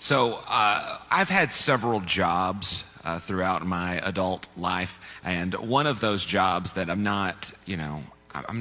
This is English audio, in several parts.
So I've had several jobs throughout my adult life, and one of those jobs that I'm not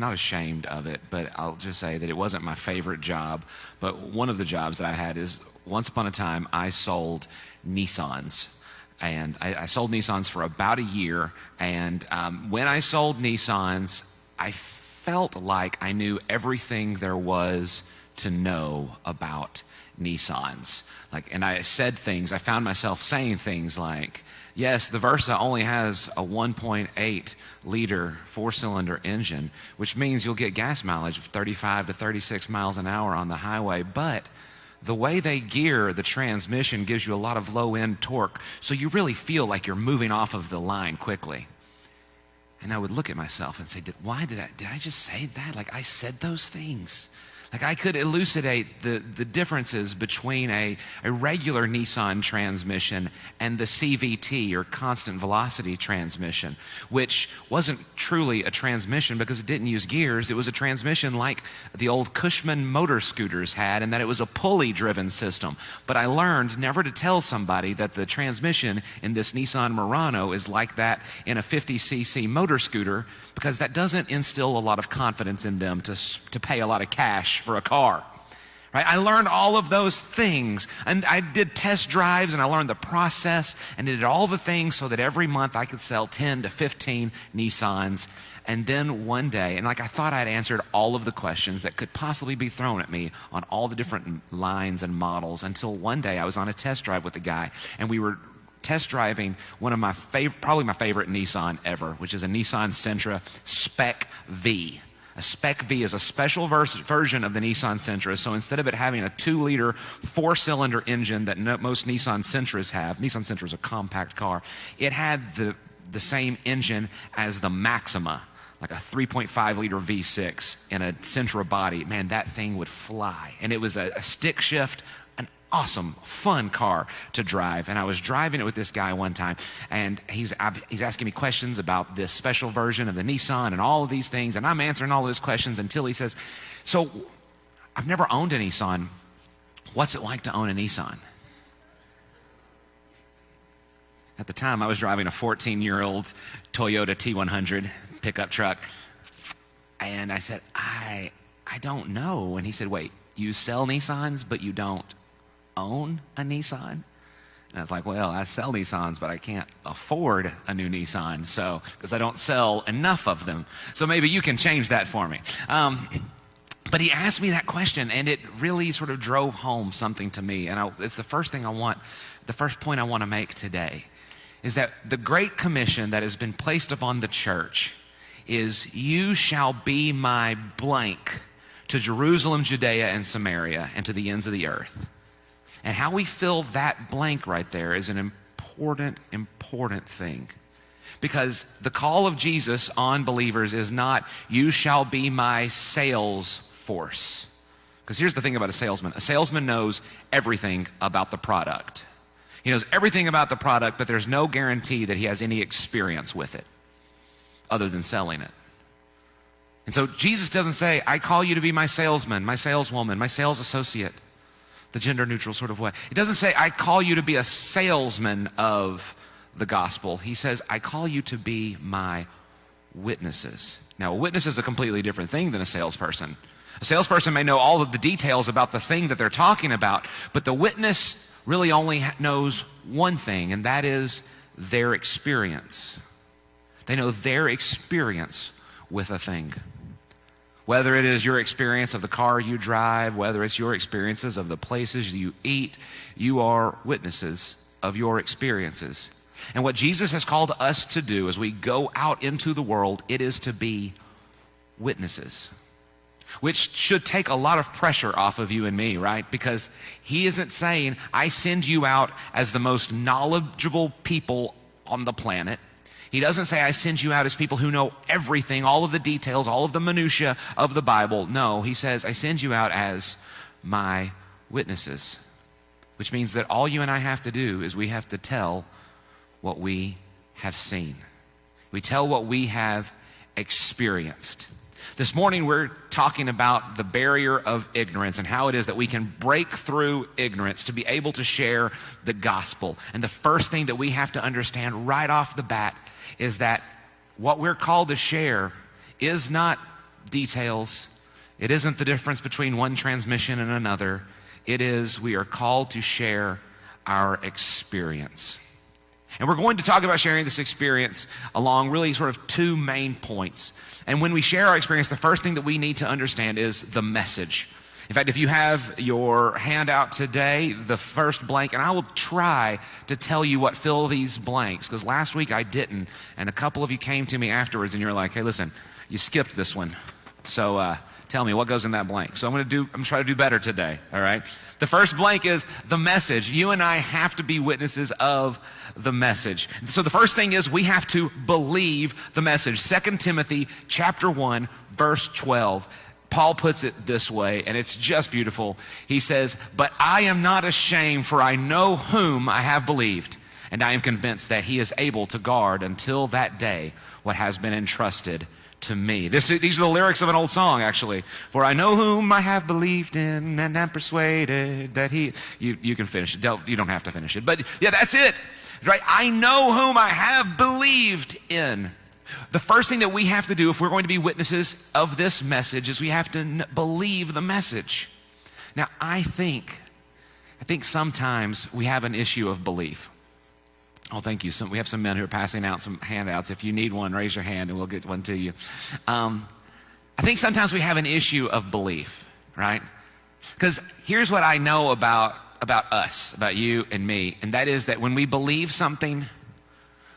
ashamed of it, but I'll just say that it wasn't my favorite job. But one of the jobs that I had is, once upon a time, I sold Nissans. And I sold Nissans for about a year, and when I sold Nissans, I felt like I knew everything there was to know about Nissans. And I said things, I found myself saying things like, yes, the Versa only has a 1.8 liter four-cylinder engine, which means you'll get gas mileage of 35 to 36 miles an hour on the highway, but the way they gear the transmission gives you a lot of low-end torque, so you really feel like you're moving off of the line quickly. And I would look at myself and say, did I just say that? Like, I said those things. Like, I could elucidate the differences between a regular Nissan transmission and the CVT, or constant velocity transmission, which wasn't truly a transmission because it didn't use gears. It was a transmission like the old Cushman motor scooters had, and that it was a pulley-driven system. But I learned never to tell somebody that the transmission in this Nissan Murano is like that in a 50cc motor scooter, because that doesn't instill a lot of confidence in them to pay a lot of cash for a car. Right? I learned all of those things, and I did test drives, and I learned the process, and did all the things so that every month I could sell 10 to 15 Nissans. And then one day, and I thought I'd answered all of the questions that could possibly be thrown at me on all the different lines and models, until one day I was on a test drive with a guy, and we were test driving one of my probably my favorite Nissan ever, which is a Nissan Sentra Spec V. A Spec V is a special version of the Nissan Sentra. So instead of it having a 2-liter four-cylinder engine that most Nissan Sentras have, Nissan Sentra is a compact car, it had the same engine as the Maxima, like a 3.5-liter V6 in a Sentra body. Man, that thing would fly. And it was a stick shift, awesome, fun car to drive. And I was driving it with this guy one time, and he's asking me questions about this special version of the Nissan and all of these things, and I'm answering all those questions until he says, so I've never owned a Nissan. What's it like to own a Nissan? At the time, I was driving a 14-year-old Toyota T100 pickup truck, and I said, I don't know. And he said, wait, you sell Nissans, but you don't own a Nissan? And I was like, well, I sell Nissans, but I can't afford a new Nissan, so because I don't sell enough of them. So maybe you can change that for me. But he asked me that question, and it really sort of drove home something to me. And it's the first point I want to make today, is that the Great Commission that has been placed upon the church is, you shall be my blank to Jerusalem, Judea, and Samaria, and to the ends of the earth. And how we fill that blank right there is an important thing. Because the call of Jesus on believers is not, you shall be my sales force. Because here's the thing about a salesman. A salesman knows everything about the product. He knows everything about the product, but there's no guarantee that he has any experience with it other than selling it. And so Jesus doesn't say, I call you to be my salesman, my saleswoman, my sales associate, the gender-neutral sort of way. He doesn't say, I call you to be a salesman of the gospel. He says, I call you to be my witnesses. Now, a witness is a completely different thing than a salesperson. A salesperson may know all of the details about the thing that they're talking about, but the witness really only knows one thing, and that is their experience. They know their experience with a thing. Whether it is your experience of the car you drive, whether it's your experiences of the places you eat, you are witnesses of your experiences. And what Jesus has called us to do as we go out into the world, it is to be witnesses. Which should take a lot of pressure off of you and me, right? Because he isn't saying, I send you out as the most knowledgeable people on the planet. He doesn't say, I send you out as people who know everything, all of the details, all of the minutia of the Bible. No, he says, I send you out as my witnesses. Which means that all you and I have to do is we have to tell what we have seen. We tell what we have experienced. This morning we're talking about the barrier of ignorance and how it is that we can break through ignorance to be able to share the gospel. And the first thing that we have to understand right off the bat is that what we're called to share is not details. It isn't the difference between one transmission and another. It is we are called to share our experience. And we're going to talk about sharing this experience along really sort of two main points. And when we share our experience, the first thing that we need to understand is the message. In fact, if you have your handout today, the first blank, and I will try to tell you what fill these blanks, because last week I didn't, and a couple of you came to me afterwards and you're like, hey, listen, you skipped this one. So tell me what goes in that blank. So I'm going to try to do better today, all right? The first blank is the message. You and I have to be witnesses of the message. So the first thing is we have to believe the message. 2 Timothy chapter 1, verse 12. Paul puts it this way, and it's just beautiful. He says, "But I am not ashamed, for I know whom I have believed, and I am convinced that he is able to guard until that day what has been entrusted to me." These are the lyrics of an old song, actually. "For I know whom I have believed in, and am persuaded that he..." You can finish it. You don't have to finish it. But yeah, that's it. Right? I know whom I have believed in. The first thing that we have to do if we're going to be witnesses of this message is we have to believe the message. Now, I think sometimes we have an issue of belief. Oh, thank you. We have some men who are passing out some handouts. If you need one, raise your hand and we'll get one to you. I think sometimes we have an issue of belief, right? Because here's what I know about us, about you and me, and that is that when we believe something,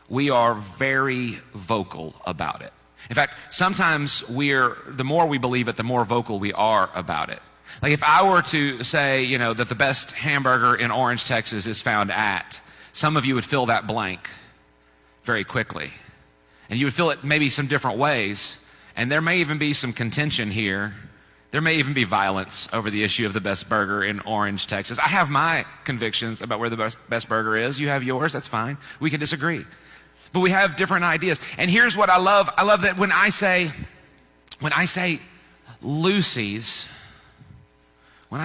we are very vocal about it. In fact, sometimes the more we believe it, the more vocal we are about it. Like if I were to say, that the best hamburger in Orange, Texas is found at, some of you would fill that blank very quickly. And you would fill it maybe some different ways. And there may even be some contention here. There may even be violence over the issue of the best burger in Orange, Texas. I have my convictions about where the best burger is. You have yours. That's fine. We can disagree. But we have different ideas. And here's what I love. I love that when I say Lucy's, in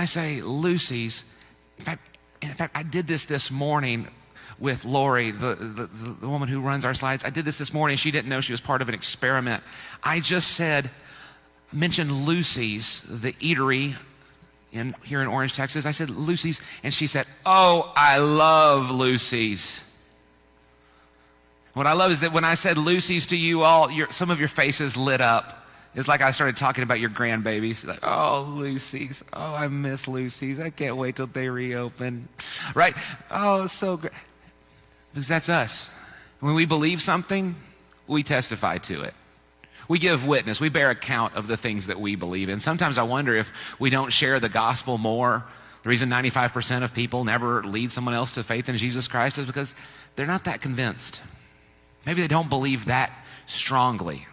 fact, I did this morning with Lori, the woman who runs our slides. I did this morning. She didn't know she was part of an experiment. I just mentioned Lucy's, the eatery here in Orange, Texas. I said Lucy's, and she said, "Oh, I love Lucy's." What I love is that when I said Lucy's to you all, some of your faces lit up. It's like I started talking about your grandbabies. Like, "Oh, Lucy's. Oh, I miss Lucy's. I can't wait till they reopen." Right? Oh, so great. Because that's us. When we believe something, we testify to it. We give witness. We bear account of the things that we believe in. Sometimes I wonder if we don't share the gospel more. The reason 95% of people never lead someone else to faith in Jesus Christ is because they're not that convinced. Maybe they don't believe that strongly.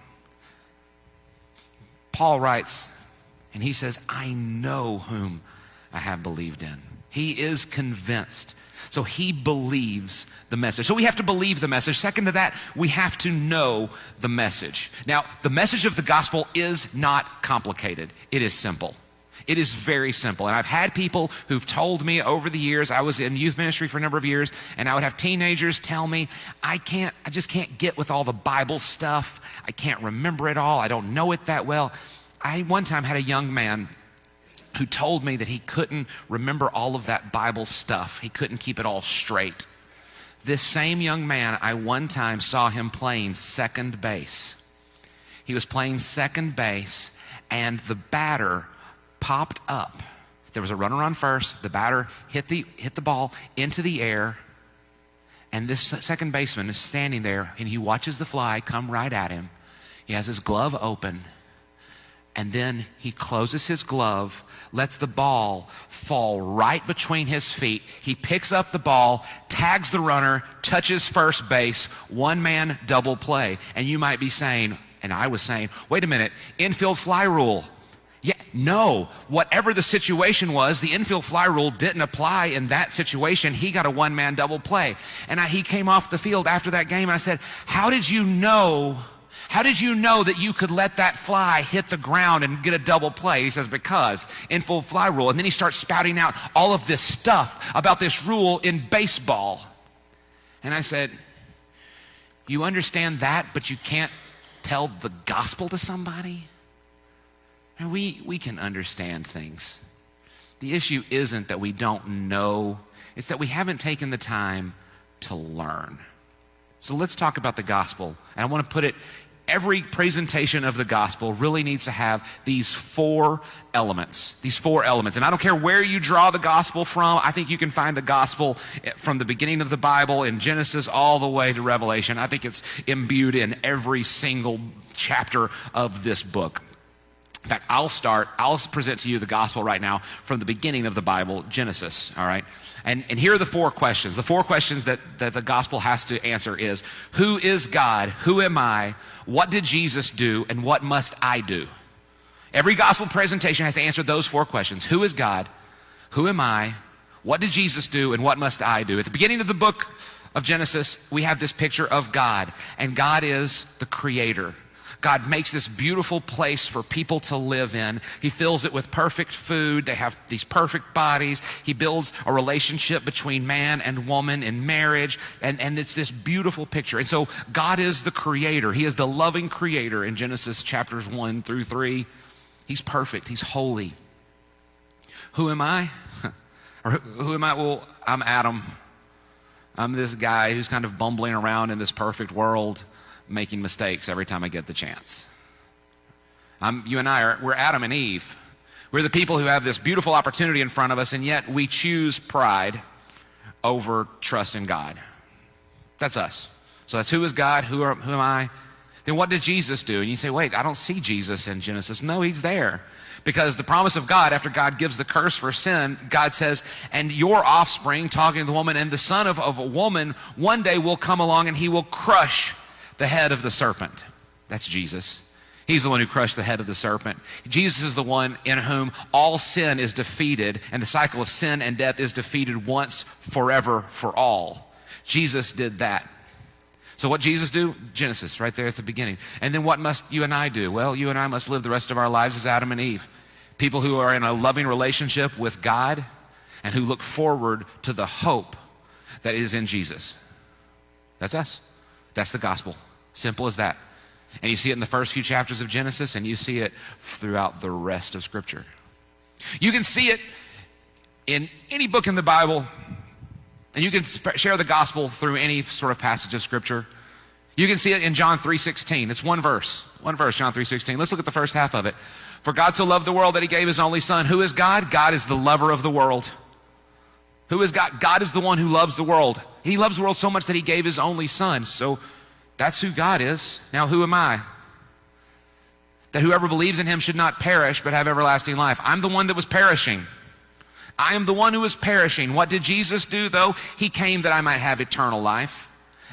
Paul writes, and he says, "I know whom I have believed in." He is convinced. So he believes the message. So we have to believe the message. Second to that, we have to know the message. Now, the message of the gospel is not complicated. It is simple. It is very simple. And I've had people who've told me over the years, I was in youth ministry for a number of years, and I would have teenagers tell me, I just can't get with all the Bible stuff. I can't remember it all. I don't know it that well. I one time had a young man who told me that he couldn't remember all of that Bible stuff. He couldn't keep it all straight. This same young man, I one time saw him playing second base. He was playing second base, and the batter popped up. There was a runner on first. The batter hit the ball into the air, and this second baseman is standing there, and he watches the fly come right at him. He has his glove open, and then he closes his glove, lets the ball fall right between his feet. He picks up the ball, tags the runner, touches first base, one-man double play. And you might be saying, and I was saying, wait a minute, infield fly rule. Yeah, no, whatever the situation was, the infield fly rule didn't apply in that situation. He got a one-man double play. And he came off the field after that game, and I said, "How did you know How did you know that you could let that fly hit the ground and get a double play? He says, because in full fly rule. And then he starts spouting out all of this stuff about this rule in baseball. And I said, you understand that, but you can't tell the gospel to somebody? And we can understand things. The issue isn't that we don't know, it's that we haven't taken the time to learn. So let's talk about the gospel. And I want to put it, every presentation of the gospel really needs to have these four elements. And I don't care where you draw the gospel from. I think you can find the gospel from the beginning of the Bible in Genesis all the way to Revelation. I think it's imbued in every single chapter of this book. In fact, I'll present to you the gospel right now from the beginning of the Bible, Genesis, all right? And here are the four questions. The four questions that the gospel has to answer is, who is God? Who am I? What did Jesus do? And what must I do? Every gospel presentation has to answer those four questions. Who is God? Who am I? What did Jesus do? And what must I do? At the beginning of the book of Genesis, we have this picture of God. And God is the creator. God makes this beautiful place for people to live in. He fills it with perfect food. They have these perfect bodies. He builds a relationship between man and woman in marriage. And it's this beautiful picture. And so God is the creator. He is the loving creator in Genesis chapters 1 through 3. He's perfect. He's holy. Who am I? Or who am I? Well, I'm Adam. I'm this guy who's kind of bumbling around in this perfect world, making mistakes every time I get the chance. You and we're Adam and Eve. We're the people who have this beautiful opportunity in front of us, and yet we choose pride over trust in God. That's us. So that's who is God, who am I? Then what did Jesus do? And you say, wait, I don't see Jesus in Genesis. No, he's there. Because the promise of God, after God gives the curse for sin, God says, and your offspring, talking to the woman, and the son of a woman, one day will come along and he will crush the head of the serpent. That's Jesus. He's the one who crushed the head of the serpent. Jesus is the one in whom all sin is defeated, and the cycle of sin and death is defeated once, forever, for all. Jesus did that. So what Jesus do? Genesis, right there at the beginning. And then what must you and I do? Well, you and I must live the rest of our lives as Adam and Eve. People who are in a loving relationship with God and who look forward to the hope that is in Jesus. That's us. That's the gospel. Simple as that. And you see it in the first few chapters of Genesis, and you see it throughout the rest of Scripture. You can see it in any book in the Bible, and you can share the gospel through any sort of passage of Scripture. You can see it in John 3:16. It's one verse, John 3:16. Let's look at the first half of it. For God so loved the world that he gave his only son. Who is God? God is the lover of the world. Who is God? God is the one who loves the world. He loves the world so much that he gave his only son. So that's who God is. Now, who am I? That whoever believes in him should not perish, but have everlasting life. I'm the one that was perishing. I am the one who was perishing. What did Jesus do, though? He came that I might have eternal life.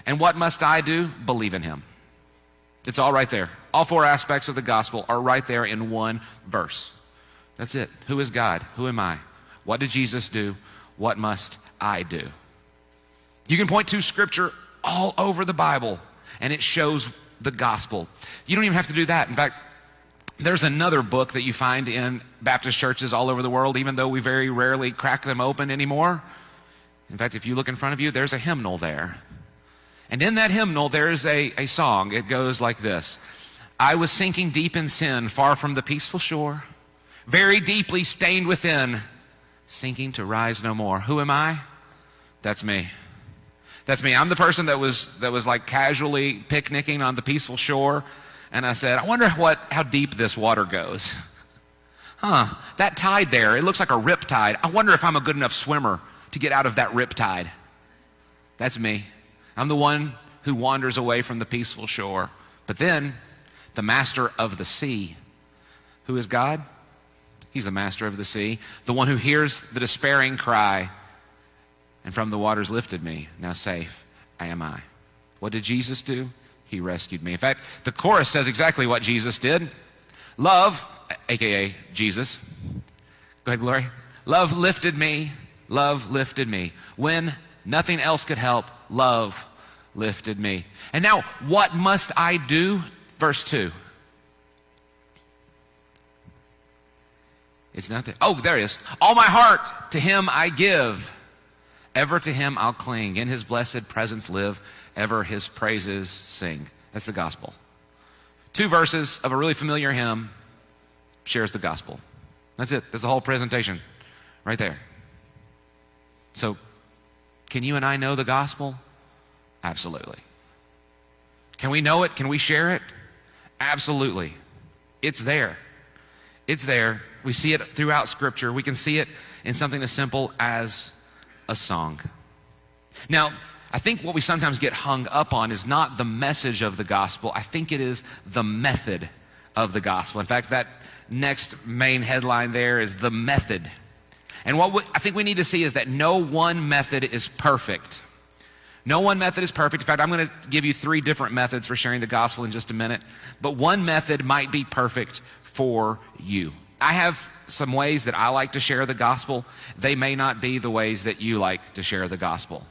And what must I do? Believe in him. It's all right there. All four aspects of the gospel are right there in one verse. That's it. Who is God? Who am I? What did Jesus do? What must I do? You can point to Scripture all over the Bible, and it shows the gospel. You don't even have to do that. In fact, there's another book that you find in Baptist churches all over the world, even though we very rarely crack them open anymore. In fact, if you look in front of you, there's a hymnal there. And in that hymnal, there's a song. It goes like this. I was sinking deep in sin, far from the peaceful shore, very deeply stained within, sinking to rise no more. Who am I? That's me. That's me. I'm the person that was like casually picnicking on the peaceful shore, and I said, I wonder how deep this water goes. That tide there, it looks like a rip tide. I wonder if I'm a good enough swimmer to get out of that rip tide. That's me. I'm the one who wanders away from the peaceful shore. But then, the master of the sea. Who is God? He's the master of the sea, the one who hears the despairing cry, and from the waters lifted me. Now safe am I. What did Jesus do? He rescued me. In fact, the chorus says exactly what Jesus did. Love, aka Jesus. Go ahead, Glory. Love lifted me. Love lifted me. When nothing else could help, love lifted me. And now, what must I do? verse 2. It's not there. Oh, there it is. All my heart to him I give. Ever to him I'll cling. In his blessed presence live. Ever his praises sing. That's the gospel. 2 verses of a really familiar hymn shares the gospel. That's it. That's the whole presentation right there. So, can you and I know the gospel? Absolutely. Can we know it? Can we share it? Absolutely. It's there. It's there. We see it throughout Scripture. We can see it in something as simple as a song. Now, I think what we sometimes get hung up on is not the message of the gospel. I think it is the method of the gospel. In fact, that next main headline there is the method. And what I think we need to see is that no one method is perfect. No one method is perfect. In fact, I'm going to give you 3 different methods for sharing the gospel in just a minute. But one method might be perfect for you. I have some ways that I like to share the gospel. They may not be the ways that you like to share the gospel.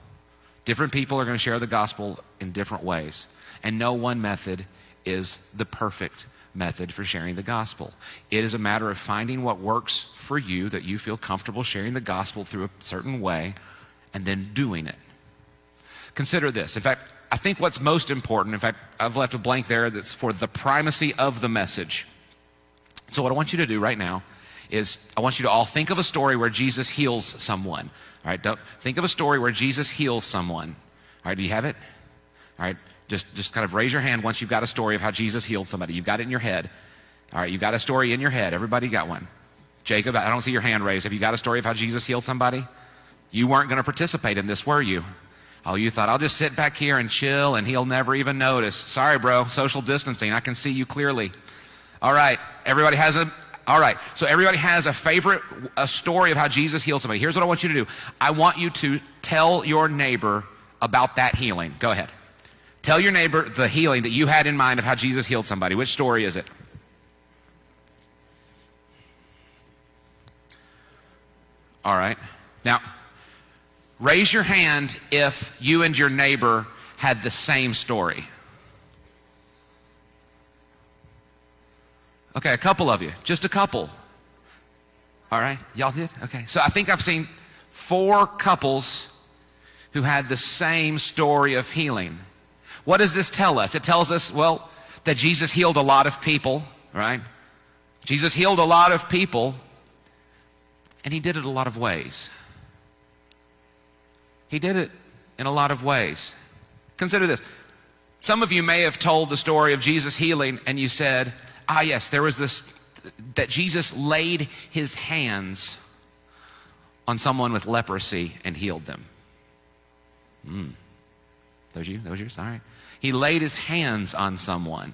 Different people are going to share the gospel in different ways. And no one method is the perfect method for sharing the gospel. It is a matter of finding what works for you, that you feel comfortable sharing the gospel through a certain way, and then doing it. Consider this. In fact, I think what's most important, in fact, I've left a blank there that's for the primacy of the message. So what I want you to do right now is I want you to all think of a story where Jesus heals someone. All right, think of a story where Jesus heals someone. All right, do you have it? All right, just kind of raise your hand once you've got a story of how Jesus healed somebody. You've got it in your head. All right, you've got a story in your head. Everybody got one. Jacob, I don't see your hand raised. Have you got a story of how Jesus healed somebody? You weren't going to participate in this, were you? Oh, you thought, I'll just sit back here and chill and he'll never even notice. Sorry, bro, social distancing. I can see you clearly. All right, everybody has a favorite, a story of how Jesus healed somebody. Here's what I want you to do. I want you to tell your neighbor about that healing. Go ahead. Tell your neighbor the healing that you had in mind of how Jesus healed somebody. Which story is it? All right. Now, raise your hand if you and your neighbor had the same story. Okay, a couple of you, just a couple. All right, y'all did? Okay, so I think I've seen 4 couples who had the same story of healing. What does this tell us? It tells us, well, that Jesus healed a lot of people, right? Jesus healed a lot of people, and he did it a lot of ways. He did it in a lot of ways. Consider this. Some of you may have told the story of Jesus healing, and you said, yes, there was this, that Jesus laid his hands on someone with leprosy and healed them. That was you? That was yours? All right. He laid his hands on someone.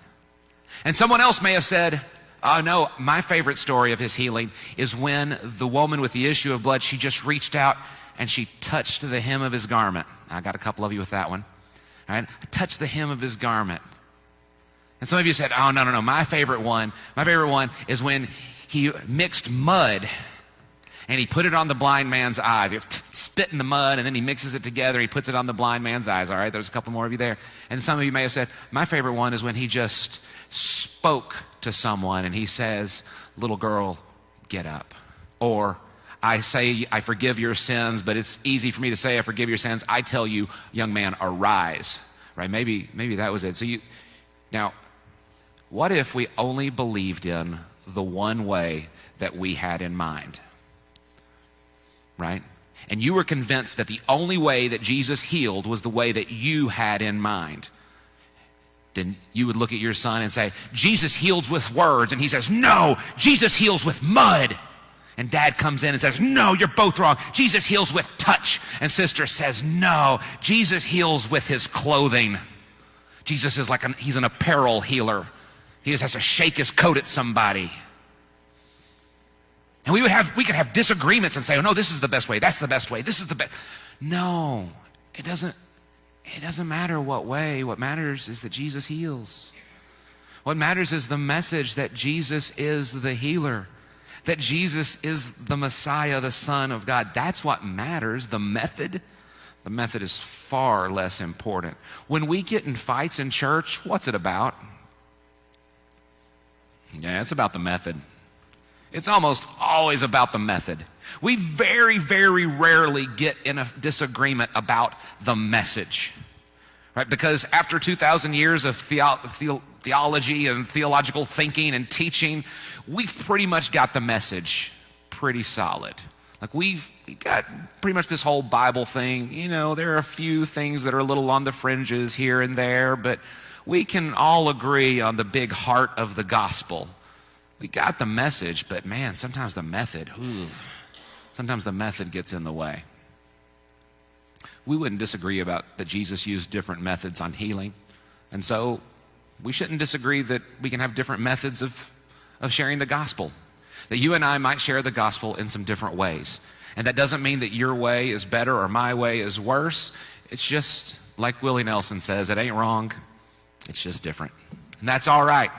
And someone else may have said, oh no, my favorite story of his healing is when the woman with the issue of blood, she just reached out and she touched the hem of his garment. I got a couple of you with that one. All right. Touched the hem of his garment. And some of you said, oh, no. My favorite one is when he mixed mud and he put it on the blind man's eyes. He spit in the mud and then he mixes it together. He puts it on the blind man's eyes. All right, there's a couple more of you there. And some of you may have said, my favorite one is when he just spoke to someone and he says, little girl, get up. Or I say, I forgive your sins, but it's easy for me to say I forgive your sins. I tell you, young man, arise. Right? Maybe that was it. Now, what if we only believed in the one way that we had in mind? Right? And you were convinced that the only way that Jesus healed was the way that you had in mind. Then you would look at your son and say, Jesus heals with words. And he says, no, Jesus heals with mud. And dad comes in and says, no, you're both wrong. Jesus heals with touch. And sister says, no, Jesus heals with his clothing. Jesus is like he's an apparel healer. He just has to shake his coat at somebody. And we could have disagreements and say, oh no, this is the best way, that's the best way, this is the best. No, it doesn't matter what way. What matters is that Jesus heals. What matters is the message that Jesus is the healer, that Jesus is the Messiah, the Son of God. That's what matters. The method is far less important. When we get in fights in church, what's it about? Yeah, it's about the method. It's almost always about the method. We very, very rarely get in a disagreement about the message, right? Because after 2,000 years of theology and theological thinking and teaching, we've pretty much got the message pretty solid. Like we got pretty much this whole Bible thing. You know, there are a few things that are a little on the fringes here and there, but we can all agree on the big heart of the gospel. We got the message, but man, sometimes the method gets in the way. We wouldn't disagree about that Jesus used different methods on healing. And so we shouldn't disagree that we can have different methods of sharing the gospel. That you and I might share the gospel in some different ways. And that doesn't mean that your way is better or my way is worse. It's just like Willie Nelson says, it ain't wrong. It's just different. And that's all right.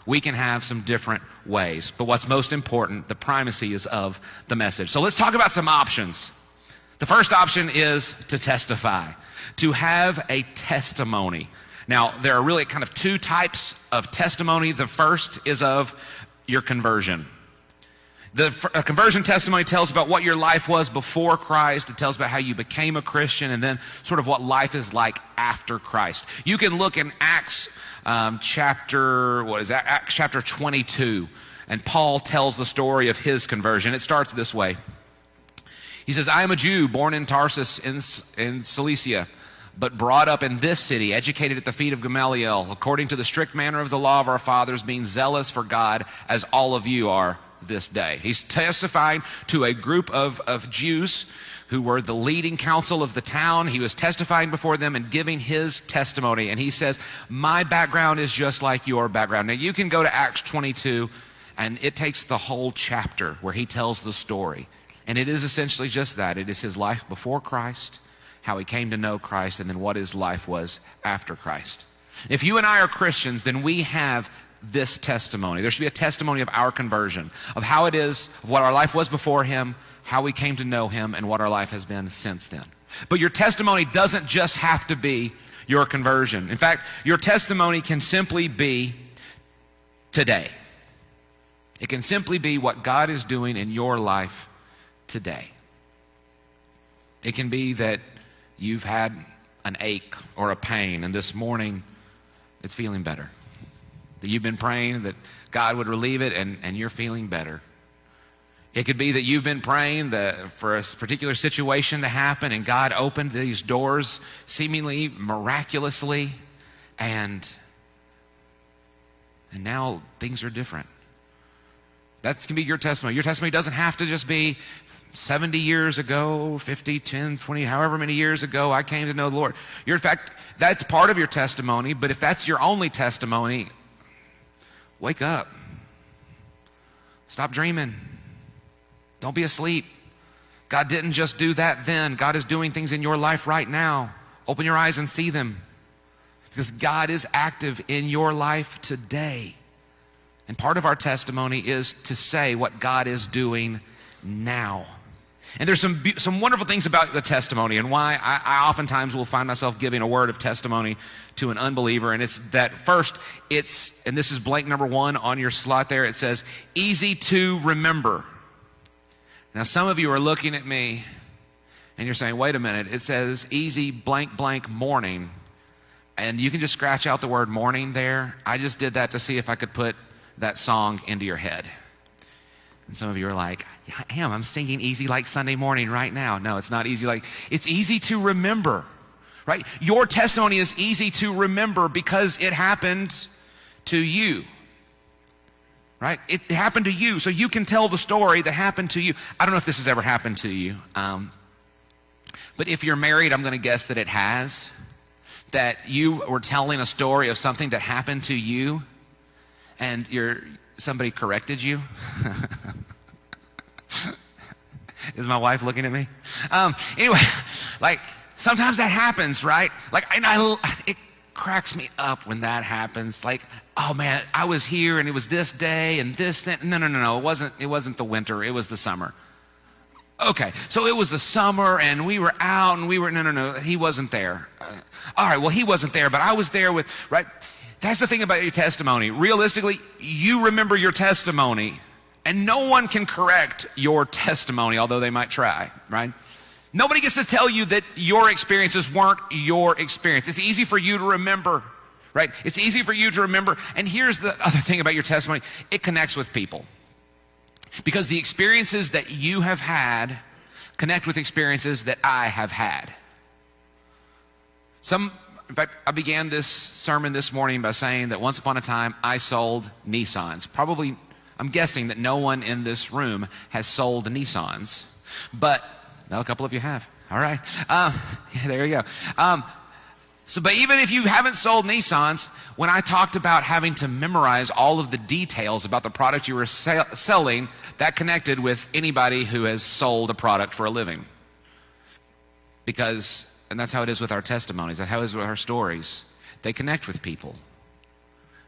We can have some different ways. But what's most important, the primacy is of the message. So let's talk about some options. The first option is to testify, to have a testimony. Now, there are really kind of two types of testimony. The first is of your conversion. A conversion testimony tells about what your life was before Christ. It tells about how you became a Christian, and then sort of what life is like after Christ. You can look in Acts chapter 22, and Paul tells the story of his conversion. It starts this way. He says, I am a Jew born in Tarsus in Cilicia, but brought up in this city, educated at the feet of Gamaliel, according to the strict manner of the law of our fathers, being zealous for God, as all of you are this day. He's testifying to a group of Jews who were the leading council of the town. He was testifying before them and giving his testimony. And he says, my background is just like your background. Now you can go to Acts 22, and it takes the whole chapter where he tells the story. And it is essentially just that. It is his life before Christ, how he came to know Christ, and then what his life was after Christ. If you and I are Christians, then we have this testimony. There should be a testimony of our conversion, of how it is, of what our life was before him, how we came to know him, and what our life has been since then. But your testimony doesn't just have to be your conversion. In fact, your testimony can simply be today. It can simply be what God is doing in your life today. It can be that you've had an ache or a pain, and this morning it's feeling better. That you've been praying that God would relieve it, and you're feeling better. It could be that you've been praying for a particular situation to happen, and God opened these doors seemingly miraculously, and now things are different. That can be your testimony. Your testimony doesn't have to just be 70 years ago, 50, 10, 20, however many years ago I came to know the Lord. In fact, that's part of your testimony, but if that's your only testimony, wake up. Stop dreaming. Don't be asleep. God didn't just do that then. God is doing things in your life right now. Open your eyes and see them. Because God is active in your life today. And part of our testimony is to say what God is doing now. And there's some wonderful things about the testimony, and why I oftentimes will find myself giving a word of testimony to an unbeliever. And it's that first, and this is blank number 1 on your slot there, it says, easy to remember. Now some of you are looking at me and you're saying, wait a minute, it says easy blank blank morning. And you can just scratch out the word morning there. I just did that to see if I could put that song into your head. And some of you are like, I'm singing easy like Sunday morning right now. No, it's not easy like, it's easy to remember, right? Your testimony is easy to remember because it happened to you, right? It happened to you, so you can tell the story that happened to you. I don't know if this has ever happened to you, but if you're married, I'm going to guess that it has, that you were telling a story of something that happened to you, and somebody corrected you. Is my wife looking at me? Anyway, like sometimes that happens, right? Like, it cracks me up when that happens. Like, oh man, I was here and it was this day and this thing. No. It wasn't the winter. It was the summer. Okay, so it was the summer and we were out and no, he wasn't there. All right, well, he wasn't there, but I was there with, right? That's the thing about your testimony. Realistically, you remember your testimony, and no one can correct your testimony, although they might try, right? Nobody gets to tell you that your experiences weren't your experience. It's easy for you to remember, right? It's easy for you to remember. And here's the other thing about your testimony. It connects with people. Because the experiences that you have had connect with experiences that I have had. In fact, I began this sermon this morning by saying that once upon a time, I sold Nissans. Probably, I'm guessing that no one in this room has sold Nissans, but a couple of you have. All right. Yeah, there you go. But even if you haven't sold Nissans, when I talked about having to memorize all of the details about the product you were selling, that connected with anybody who has sold a product for a living. And that's how it is with our testimonies. That's how it is with our stories. They connect with people.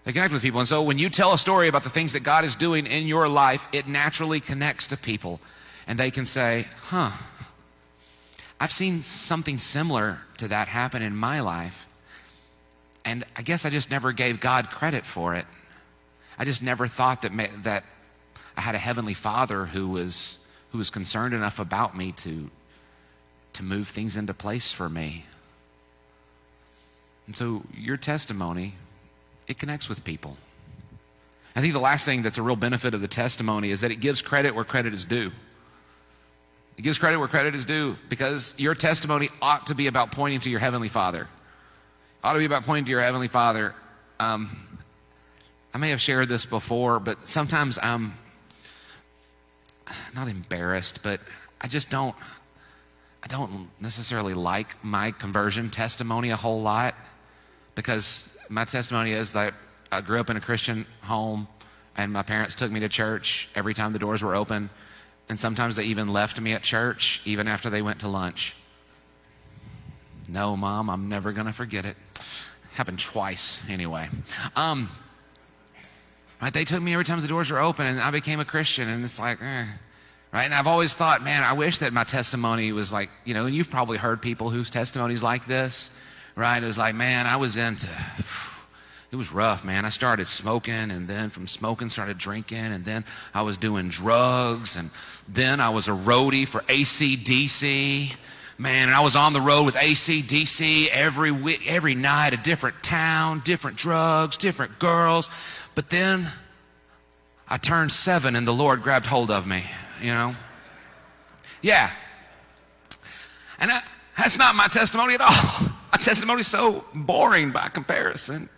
They connect with people. And so when you tell a story about the things that God is doing in your life, it naturally connects to people. And they can say, I've seen something similar to that happen in my life. And I guess I just never gave God credit for it. I just never thought that I had a heavenly Father who was concerned enough about me to move things into place for me. And so your testimony, it connects with people. I think the last thing that's a real benefit of the testimony is that it gives credit where credit is due. It gives credit where credit is due, because your testimony ought to be about pointing to your Heavenly Father. Ought to be about pointing to your Heavenly Father. I may have shared this before, but sometimes I'm not embarrassed, but I don't necessarily like my conversion testimony a whole lot, because my testimony is that I grew up in a Christian home and my parents took me to church every time the doors were open, and sometimes they even left me at church even after they went to lunch. No, Mom, I'm never going to forget it. Happened twice anyway. Right, they took me every time the doors were open and I became a Christian, and it's like, right? And I've always thought, man, I wish that my testimony was like, and you've probably heard people whose testimonies like this, right? It was like, man, it was rough, man. I started smoking, and then from smoking started drinking, and then I was doing drugs, and then I was a roadie for AC/DC. Man, and I was on the road with AC/DC every night, a different town, different drugs, different girls. But then I turned 7 and the Lord grabbed hold of me. Yeah. And that's not my testimony at all. My testimony's so boring by comparison.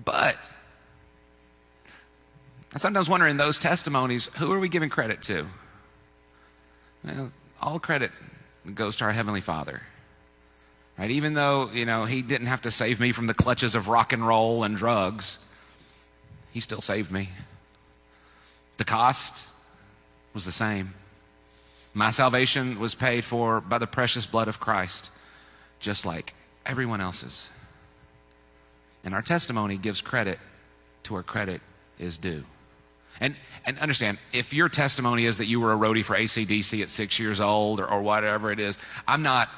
But I sometimes wonder, in those testimonies, who are we giving credit to? All credit goes to our Heavenly Father. Right? Even though, He didn't have to save me from the clutches of rock and roll and drugs, He still saved me. The cost was the same. My salvation was paid for by the precious blood of Christ, just like everyone else's. And our testimony gives credit to where credit is due. And understand, if your testimony is that you were a roadie for AC/DC at 6 years old or whatever it is, I'm not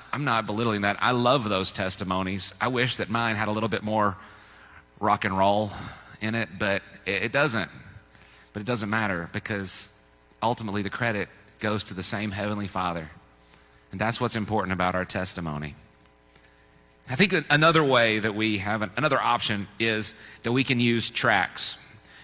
belittling that. I love those testimonies. I wish that mine had a little bit more rock and roll in it, but it doesn't. But it doesn't matter, because ultimately the credit goes to the same Heavenly Father. And that's what's important about our testimony. I think another way that we have, another option is that we can use tracts.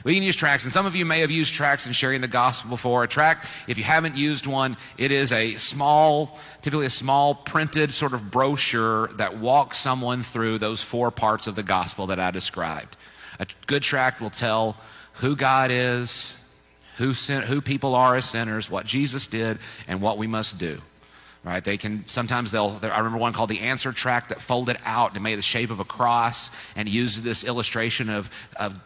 We can use tracts, and some of you may have used tracts in sharing the gospel before. A tract, if you haven't used one, it is typically a small printed sort of brochure that walks someone through those 4 parts of the gospel that I described. A good tract will tell who God is, who people are as sinners, what Jesus did, and what we must do. Right? I remember one called the Answer Tract that folded out and made the shape of a cross and uses this illustration of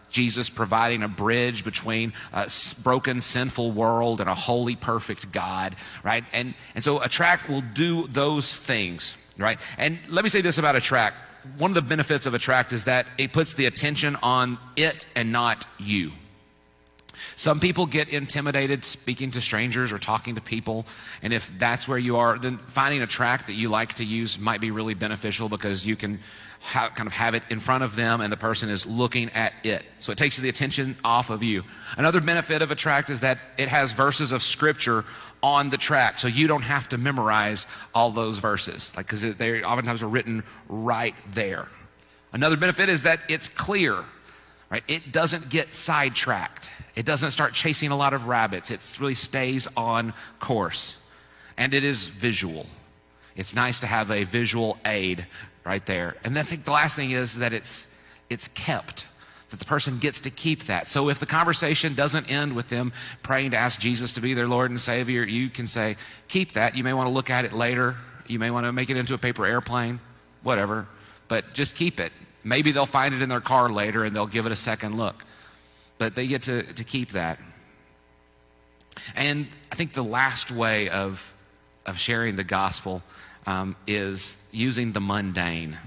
Jesus providing a bridge between a broken, sinful world and a holy, perfect God, right? And so a tract will do those things, right? And let me say this about a tract. One of the benefits of a tract is that it puts the attention on it and not you. Some people get intimidated speaking to strangers or talking to people, and if that's where you are, then finding a tract that you like to use might be really beneficial because you can kind of have it in front of them and the person is looking at it. So it takes the attention off of you. Another benefit of a tract is that it has verses of scripture on the tract, so you don't have to memorize all those verses, because they oftentimes are written right there. Another benefit is that it's clear, right? It doesn't get sidetracked. It doesn't start chasing a lot of rabbits. It really stays on course. And it is visual. It's nice to have a visual aid right there. And then I think the last thing is that it's kept, that the person gets to keep that. So if the conversation doesn't end with them praying to ask Jesus to be their Lord and Savior, you can say, keep that. You may want to look at it later. You may want to make it into a paper airplane, whatever, but just keep it. Maybe they'll find it in their car later and they'll give it a second look. But they get to keep that. And I think the last way of sharing the gospel is using the mundane.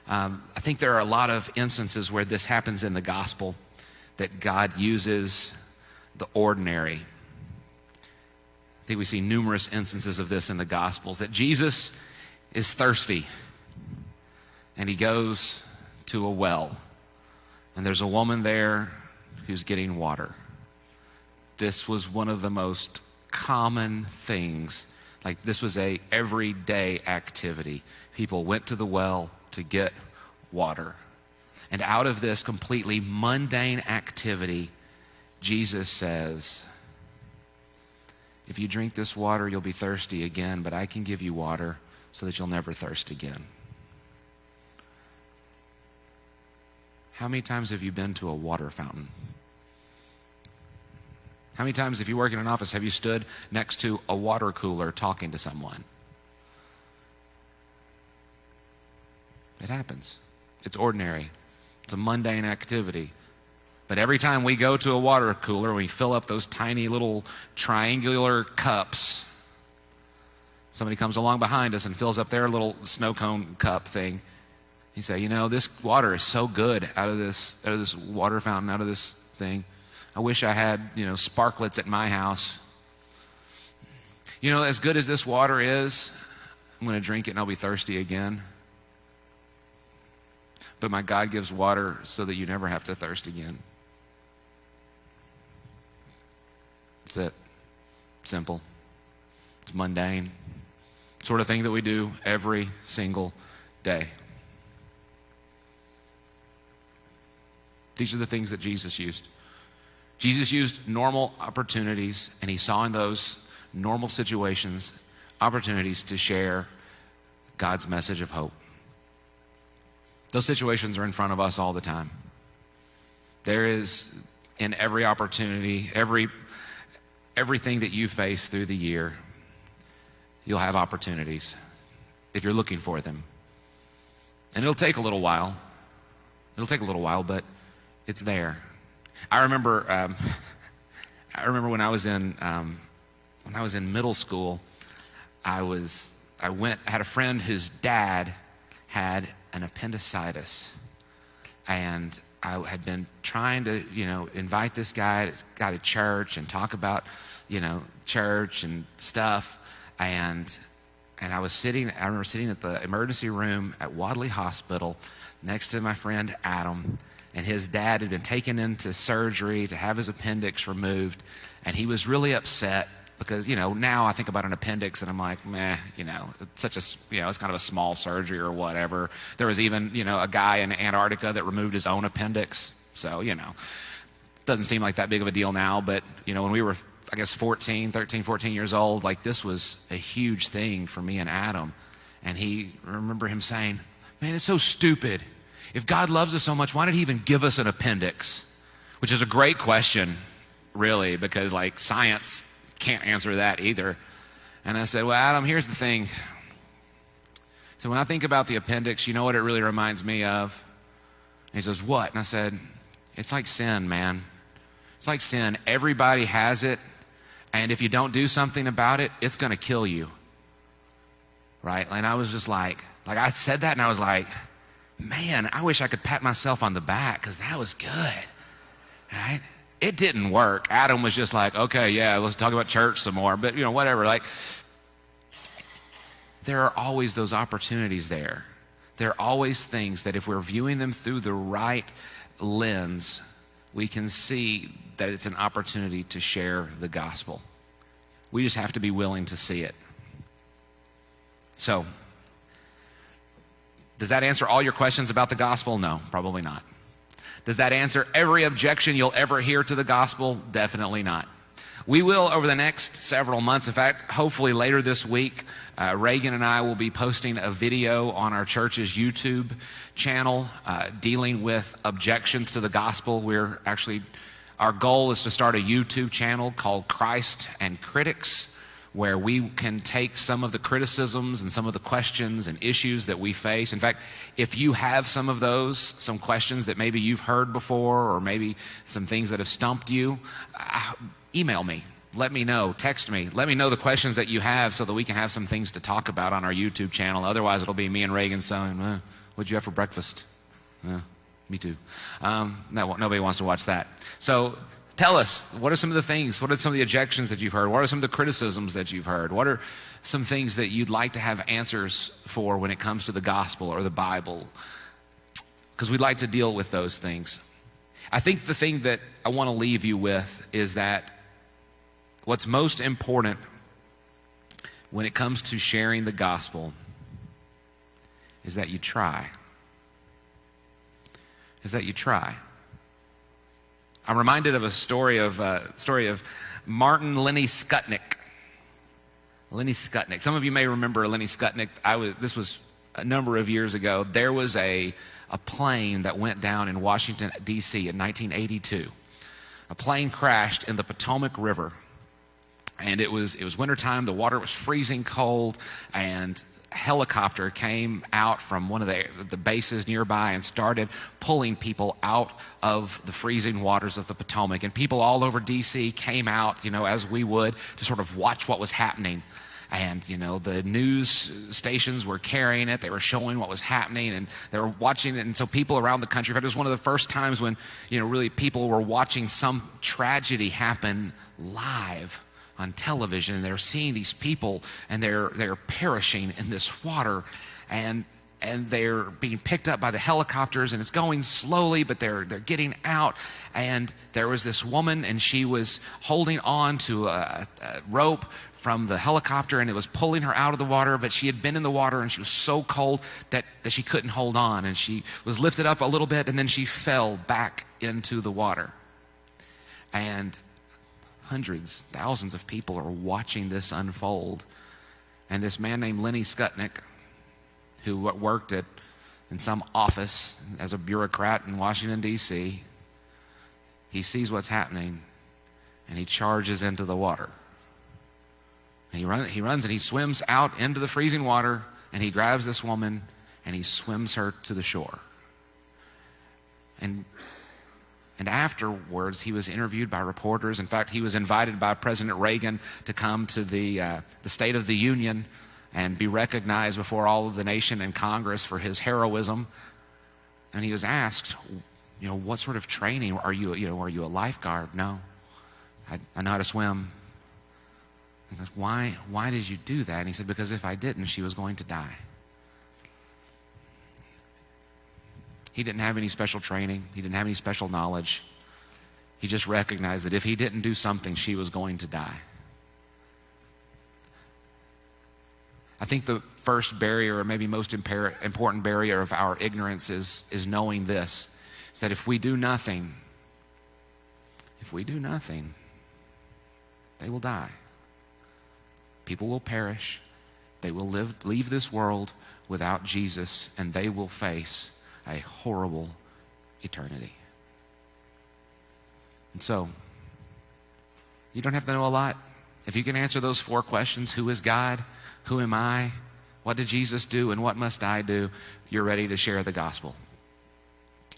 I think there are a lot of instances where this happens in the gospel, that God uses the ordinary. I think we see numerous instances of this in the gospels, that Jesus is thirsty and he goes to a well, and there's a woman there who's getting water. This was one of the most common things. Like, this was a everyday activity. People went to the well to get water. And out of this completely mundane activity, Jesus says, if you drink this water, you'll be thirsty again, but I can give you water so that you'll never thirst again. How many times have you been to a water fountain? How many times, if you work in an office, have you stood next to a water cooler talking to someone? It happens. It's ordinary. It's a mundane activity. But every time we go to a water cooler, we fill up those tiny little triangular cups. Somebody comes along behind us and fills up their little snow cone cup thing. You say, this water is so good out of this water fountain, out of this thing. I wish I had, sparklets at my house. As good as this water is, I'm going to drink it and I'll be thirsty again. But my God gives water so that you never have to thirst again. That's it. Simple. It's mundane. Sort of thing that we do every single day. These are the things that Jesus used. Jesus used normal opportunities, and he saw in those normal situations opportunities to share God's message of hope. Those situations are in front of us all the time. There is, in every opportunity, everything that you face through the year, you'll have opportunities if you're looking for them. And it'll take a little while. But it's there. I remember when I was in middle school, I had a friend whose dad had an appendicitis, and I had been trying to invite this guy to church and talk about church and stuff, and I remember sitting at the emergency room at Wadley Hospital next to my friend Adam. And his dad had been taken into surgery to have his appendix removed. And he was really upset because, now I think about an appendix and I'm like, meh, it's it's kind of a small surgery or whatever. There was even, a guy in Antarctica that removed his own appendix. So, doesn't seem like that big of a deal now. But, when we were, 13, 14 years old, this was a huge thing for me and Adam. And I remember him saying, man, it's so stupid. If God loves us so much, why did he even give us an appendix? Which is a great question, really, because science can't answer that either. And I said, well, Adam, here's the thing. So when I think about the appendix, you know what it really reminds me of? And he says, what? And I said, it's like sin, man. It's like sin. Everybody has it. And if you don't do something about it, it's going to kill you. Right? And I was just I said that and I was like, man, I wish I could pat myself on the back because that was good, right? it didn't work. Adam was just like, okay, yeah, let's talk about church some more, but whatever. Like, there are always those opportunities there. There are always things that if we're viewing them through the right lens, we can see that it's an opportunity to share the gospel. We just have to be willing to see it. So, does that answer all your questions about the gospel? No, probably not. Does that answer every objection you'll ever hear to the gospel? Definitely not. We will, over the next several months, in fact, hopefully later this week, Reagan and I will be posting a video on our church's YouTube channel dealing with objections to the gospel. Our goal is to start a YouTube channel called Christ and Critics, where we can take some of the criticisms and some of the questions and issues that we face. In fact, if you have some of those, some questions that maybe you've heard before, or maybe some things that have stumped you, email me. Let me know. Text me. Let me know the questions that you have so that we can have some things to talk about on our YouTube channel. Otherwise, it'll be me and Reagan saying, what'd you have for breakfast? Me too. No, nobody wants to watch that. So tell us, what are some of the things? What are some of the objections that you've heard? What are some of the criticisms that you've heard? What are some things that you'd like to have answers for when it comes to the gospel or the Bible? Because we'd like to deal with those things. I think the thing that I want to leave you with is that what's most important when it comes to sharing the gospel is that you try. I'm reminded of a story of Martin Lenny Skutnik. Lenny Skutnik. Some of you may remember Lenny Skutnik. This was a number of years ago. There was a plane that went down in Washington, D.C. in 1982. A plane crashed in the Potomac River, and it was wintertime. The water was freezing cold, and a helicopter came out from one of the bases nearby and started pulling people out of the freezing waters of the Potomac. And people all over D.C. came out, as we would, to sort of watch what was happening. And, the news stations were carrying it. They were showing what was happening, and they were watching it. And so people around the country, in fact, it was one of the first times when, really people were watching some tragedy happen live on television. And they're seeing these people, and they're perishing in this water, and they're being picked up by the helicopters, and it's going slowly, but they're getting out. And there was this woman, and she was holding on to a rope from the helicopter, and it was pulling her out of the water, but she had been in the water, and she was so cold that she couldn't hold on, and she was lifted up a little bit, and then she fell back into the water. And hundreds, thousands of people are watching this unfold. And this man named Lenny Skutnik, who worked in some office as a bureaucrat in Washington, D.C., he sees what's happening, and he charges into the water. And he runs and he swims out into the freezing water, and he grabs this woman, and he swims her to the shore. And afterwards, he was interviewed by reporters. In fact, he was invited by President Reagan to come to the State of the Union and be recognized before all of the nation and Congress for his heroism. And he was asked, what sort of training are you? Are you a lifeguard? No, I know how to swim. He said, why did you do that? And he said, because if I didn't, she was going to die. He didn't have any special training. He didn't have any special knowledge. He just recognized that if he didn't do something, she was going to die. I think the first barrier, or maybe most important barrier of our ignorance is knowing this, is that if we do nothing, they will die. People will perish. They will leave this world without Jesus, and they will face a horrible eternity. And so, you don't have to know a lot. If you can answer those 4 questions, who is God? Who am I? What did Jesus do? And what must I do? You're ready to share the gospel.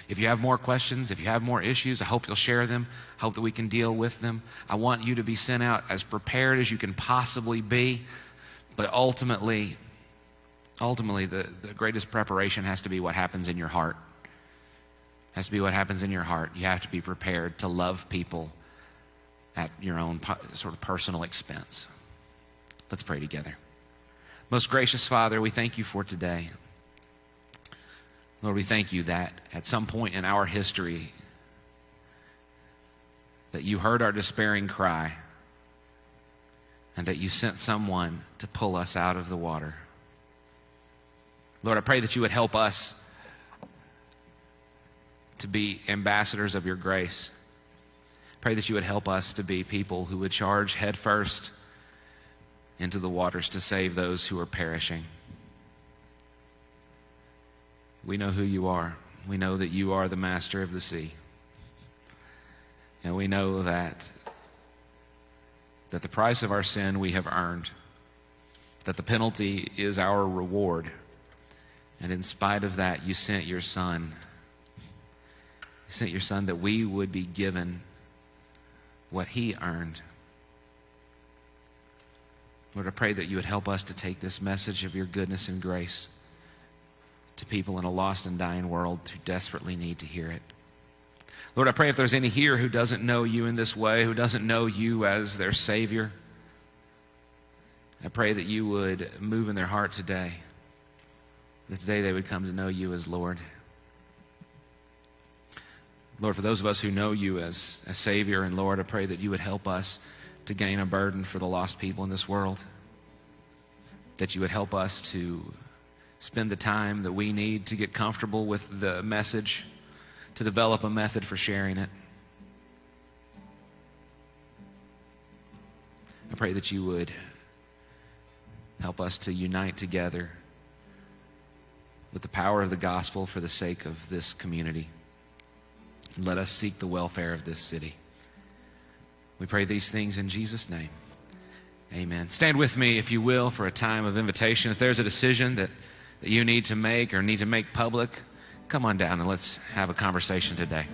If you have more questions, if you have more issues, I hope you'll share them. I hope that we can deal with them. I want you to be sent out as prepared as you can possibly be. But ultimately, the greatest preparation has to be what happens in your heart. has to be what happens in your heart. You have to be prepared to love people at your own sort of personal expense. Let's pray together. Most gracious Father, we thank you for today. Lord, we thank you that at some point in our history that you heard our despairing cry and that you sent someone to pull us out of the water. Lord, I pray that you would help us to be ambassadors of your grace. Pray that you would help us to be people who would charge headfirst into the waters to save those who are perishing. We know who you are. We know that you are the master of the sea. And we know that the price of our sin we have earned, that the penalty is our reward. And in spite of that, you sent your Son. You sent your Son that we would be given what he earned. Lord, I pray that you would help us to take this message of your goodness and grace to people in a lost and dying world who desperately need to hear it. Lord, I pray if there's any here who doesn't know you in this way, who doesn't know you as their Savior, I pray that you would move in their heart today, that today they would come to know you as Lord. Lord, for those of us who know you as Savior and Lord, I pray that you would help us to gain a burden for the lost people in this world, that you would help us to spend the time that we need to get comfortable with the message, to develop a method for sharing it. I pray that you would help us to unite together with the power of the gospel for the sake of this community. Let us seek the welfare of this city. We pray these things in Jesus' name. Amen. Stand with me, if you will, for a time of invitation. If there's a decision that you need to make or need to make public, come on down and let's have a conversation today.